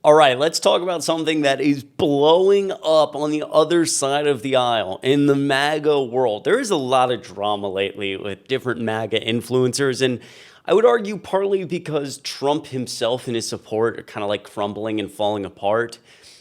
All right, let's talk about something that is blowing up on the other side of the aisle in the MAGA world. There is a lot of drama lately with different MAGA influencers, and I would argue partly because Trump himself and his support are kind of like crumbling and falling apart.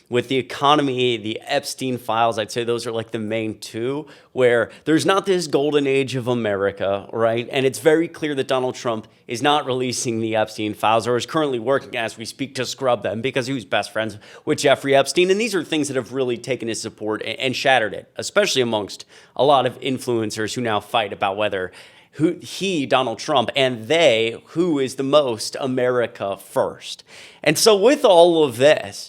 With the economy, the Epstein files, I'd say those are like the main two, where there's not this golden age of America, right? And it's very clear that Donald Trump is not releasing the Epstein files or is currently working as we speak to scrub them because he was best friends with Jeffrey Epstein. And these are things that have really taken his support and shattered it, especially amongst a lot of influencers who now fight about whether Donald Trump, and they, who is the most America first. And so with all of this,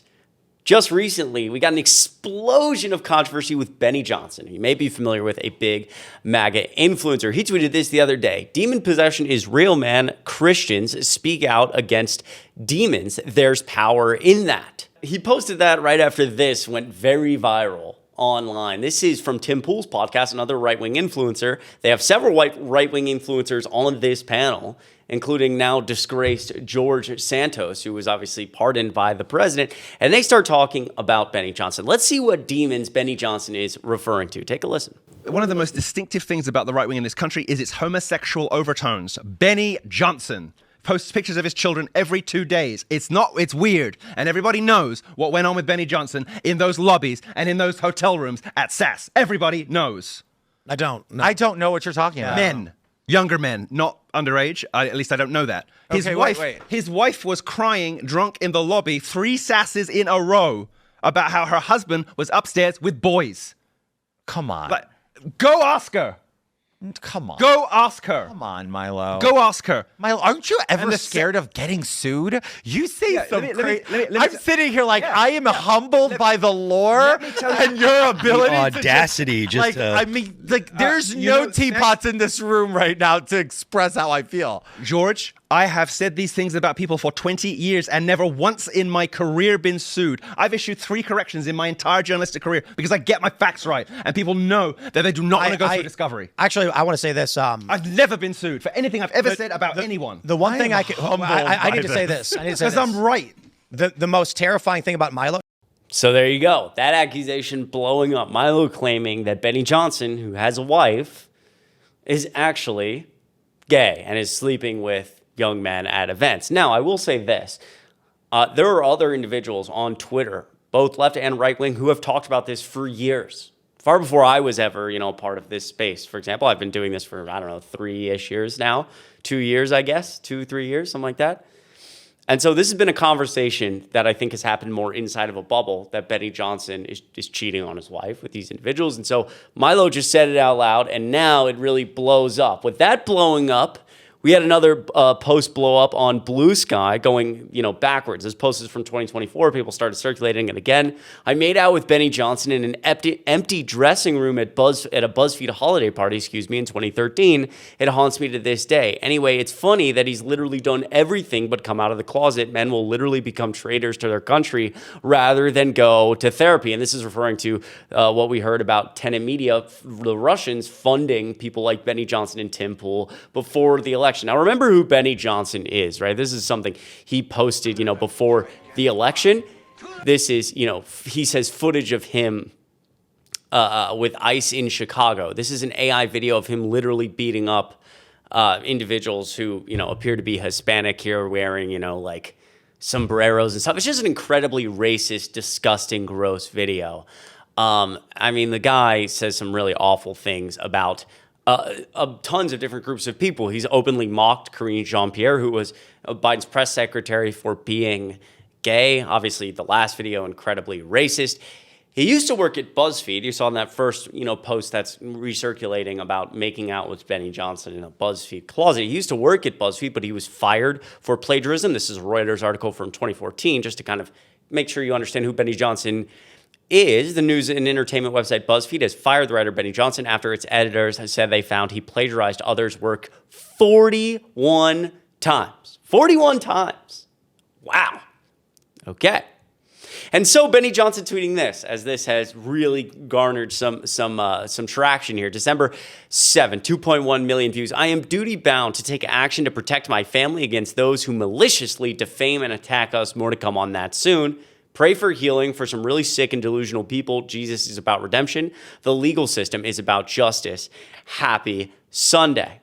just recently, we got an explosion of controversy with Benny Johnson. You may be familiar with, a big MAGA influencer. He tweeted this the other day. Demon possession is real, man. Christians speak out against demons. There's power in that. He posted that right after this went very viral online. This is from Tim Pool's podcast, another right-wing influencer. They have several right-wing influencers on this panel, including now disgraced George Santos, who was obviously pardoned by the president. And they start talking about Benny Johnson. Let's see what demons Benny Johnson is referring to. Take a listen. One of the most distinctive things about the right wing in this country is its homosexual overtones. Benny Johnson posts pictures of his children every 2 days. It's weird. And everybody knows what went on with Benny Johnson in those lobbies and in those hotel rooms at SAS. Everybody knows. I don't. No. I don't know what you're talking about. Men. Younger men, not underage. At least I don't know that. His wife was crying drunk in the lobby 3 SASs in a row about how her husband was upstairs with boys. Come on. But go ask her. Come on. Go ask her. Come on, Milo. Go ask her. Milo, aren't you ever scared of getting sued? You say some crazy... I'm sitting here like I am humbled by the lore and your ability the audacity. There's no teapots in this room right now to express how I feel. George, I have said these things about people for 20 years and never once in my career been sued. I've issued 3 corrections in my entire journalistic career because I get my facts right and people know that they do not want to go through discovery. Actually, I want to say this. I've never been sued for anything I've ever said about anyone. The one thing I need to say this. I need to say this. Because I'm right. The most terrifying thing about Milo. So there you go. That accusation blowing up. Milo claiming that Benny Johnson, who has a wife, is actually gay and is sleeping with young men at events. Now, I will say this. There are other individuals on Twitter, both left and right wing, who have talked about this for years. Far before I was ever, part of this space. For example, I've been doing this for, 3-ish years now. 2 years, I guess. 2-3 years, something like that. And so this has been a conversation that I think has happened more inside of a bubble, that Benny Johnson is cheating on his wife with these individuals. And so Milo just said it out loud, and now it really blows up. With that blowing up, we had another post blow up on Blue Sky going, backwards. This post is from 2024. People started circulating it again. I made out with Benny Johnson in an empty dressing room at a BuzzFeed holiday party, in 2013. It haunts me to this day. Anyway, it's funny that he's literally done everything but come out of the closet. Men will literally become traitors to their country rather than go to therapy. And this is referring to what we heard about Tenet Media, the Russians funding people like Benny Johnson and Tim Pool before the election. Now, remember who Benny Johnson is, right? This is something he posted, before the election. This is, he says footage of him with ICE in Chicago. This is an AI video of him literally beating up individuals who, appear to be Hispanic here, wearing, like sombreros and stuff. It's just an incredibly racist, disgusting, gross video. The guy says some really awful things about tons of different groups of people. He's openly mocked Karine Jean-Pierre, who was Biden's press secretary, for being gay. Obviously, the last video, incredibly racist. He used to work at BuzzFeed. You saw in that first, post that's recirculating about making out with Benny Johnson in a BuzzFeed closet. He used to work at BuzzFeed, but he was fired for plagiarism. This is a Reuters article from 2014, just to kind of make sure you understand who Benny Johnson is. The news and entertainment website BuzzFeed has fired the writer Benny Johnson after its editors have said they found he plagiarized others' work 41 times. 41 times. Wow. Okay. And so Benny Johnson tweeting this, as this has really garnered some traction here. December 7, 2.1 million views. I am duty bound to take action to protect my family against those who maliciously defame and attack us. More to come on that soon. Pray for healing for some really sick and delusional people. Jesus is about redemption. The legal system is about justice. Happy Sunday.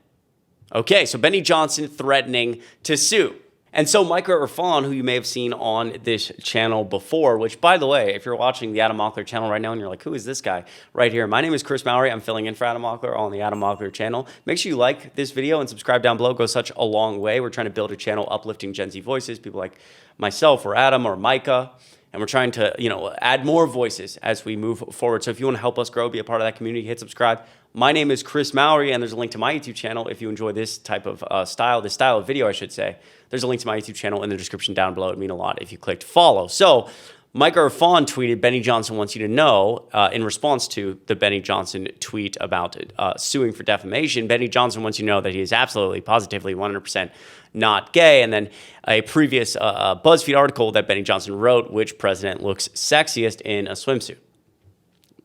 Okay, so Benny Johnson threatening to sue. And so Micah Irfan, who you may have seen on this channel before, which, by the way, if you're watching the Adam Mockler channel right now and you're like, who is this guy right here? My name is Chris Mowrey. I'm filling in for Adam Mockler on the Adam Mockler channel. Make sure you like this video and subscribe down below. It goes such a long way. We're trying to build a channel uplifting Gen Z voices, people like myself or Adam or Micah. And we're trying to, add more voices as we move forward. So if you want to help us grow, be a part of that community, hit subscribe. My name is Chris Mowrey, and there's a link to my YouTube channel if you enjoy this type of this style of video, I should say. There's a link to my YouTube channel in the description down below. It'd mean a lot if you clicked follow. So Micah Irfan tweeted, Benny Johnson wants you to know, in response to the Benny Johnson tweet about suing for defamation, Benny Johnson wants you to know that he is absolutely, positively, 100% not gay. And then a previous BuzzFeed article that Benny Johnson wrote, which president looks sexiest in a swimsuit.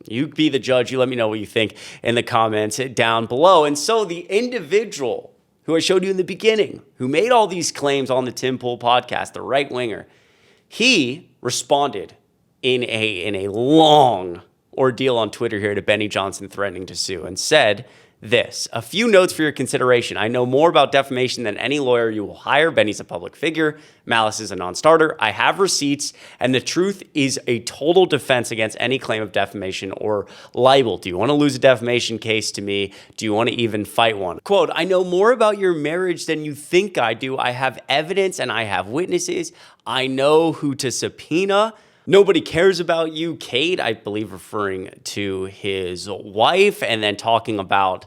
You be the judge. You let me know what you think in the comments down below. And so the individual who I showed you in the beginning, who made all these claims on the Tim Pool podcast, the right winger, he responded in a long ordeal on Twitter here to Benny Johnson threatening to sue and said this: a few notes for your consideration. I know more about defamation than any lawyer you will hire. Benny's a public figure. Malice is a non-starter. I have receipts, and the truth is a total defense against any claim of defamation or libel. Do you want to lose a defamation case to me? Do you want to even fight one? Quote, I know more about your marriage than you think I do. I have evidence and I have witnesses. I know who to subpoena. Nobody cares about you, Kate, I believe referring to his wife, and then talking about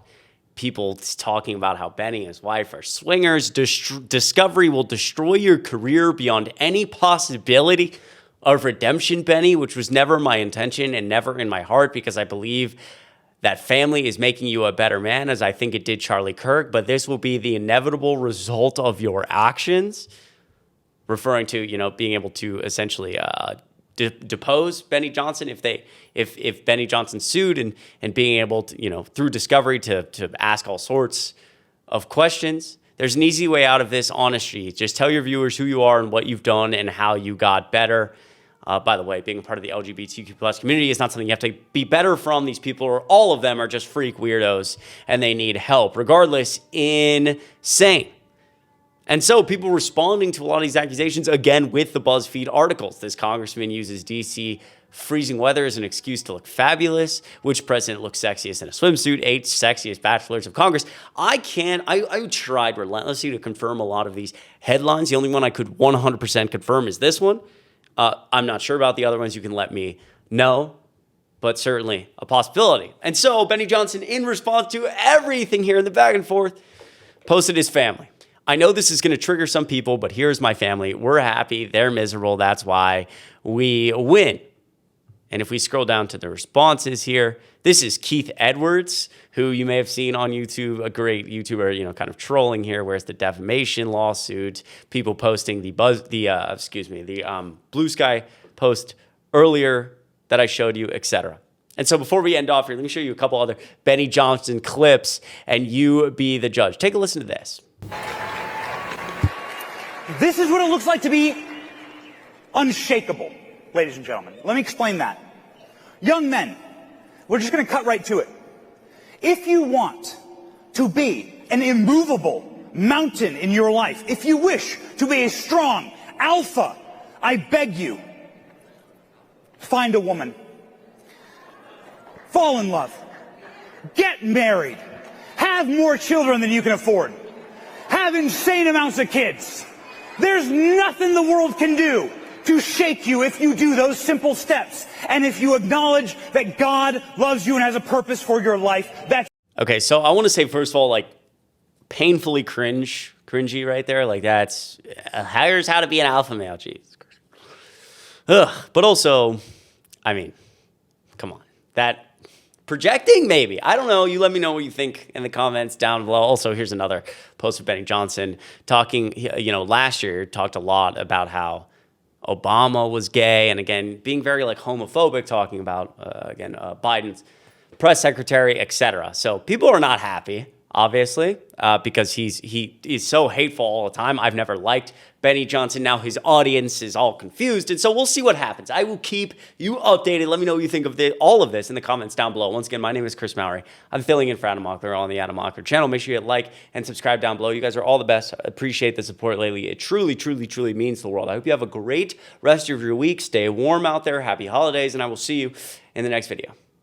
people talking about how Benny and his wife are swingers. Discovery will destroy your career beyond any possibility of redemption, Benny, which was never my intention and never in my heart, because I believe that family is making you a better man, as I think it did Charlie Kirk, but this will be the inevitable result of your actions, referring to, being able to essentially depose Benny Johnson if Benny Johnson sued, and being able to, through discovery to ask all sorts of questions. There's an easy way out of this, honesty. Just tell your viewers who you are and what you've done and how you got better. By the way, being a part of the LGBTQ plus community is not something you have to be better from. These people, or all of them, are just freak weirdos and they need help. Regardless, insane. And so people responding to a lot of these accusations, again, with the BuzzFeed articles. This congressman uses D.C. freezing weather as an excuse to look fabulous. Which president looks sexiest in a swimsuit? 8 sexiest bachelors of Congress. I tried relentlessly to confirm a lot of these headlines. The only one I could 100% confirm is this one. I'm not sure about the other ones. You can let me know, but certainly a possibility. And so Benny Johnson, in response to everything here in the back and forth, posted his family. I know this is going to trigger some people, but here's my family. We're happy. They're miserable. That's why we win. And if we scroll down to the responses here, this is Keith Edwards, who you may have seen on YouTube, a great YouTuber, kind of trolling here. Where's the defamation lawsuit? People posting the Blue Sky post earlier that I showed you, etc. And so before we end off here, let me show you a couple other Benny Johnson clips, and you be the judge. Take a listen to this. This is what it looks like to be unshakable, ladies and gentlemen. Let me explain that. Young men, we're just going to cut right to it. If you want to be an immovable mountain in your life, if you wish to be a strong alpha, I beg you, find a woman. Fall in love. Get married. Have more children than you can afford. Have insane amounts of kids. There's nothing the world can do to shake you if you do those simple steps. And if you acknowledge that God loves you and has a purpose for your life, that's... Okay, so I want to say, first of all, painfully cringy right there. That's, here's how to be an alpha male. Jeez. Ugh. But also, come on. That... projecting, maybe. I don't know. You let me know what you think in the comments down below. Also, here's another post of Benny Johnson talking, last year talked a lot about how Obama was gay, and again, being very like homophobic, talking about, Biden's press secretary, etc. So people are not happy, obviously, because he's so hateful all the time. I've never liked Benny Johnson. Now his audience is all confused, and so we'll see what happens. I will keep you updated. Let me know what you think of all of this in the comments down below. Once again, my name is Chris Mowrey. I'm filling in for Adam Mockler on the Adam Mockler channel. Make sure you hit like and subscribe down below. You guys are all the best. I appreciate the support lately. It truly, truly, truly means the world. I hope you have a great rest of your week. Stay warm out there. Happy holidays, and I will see you in the next video.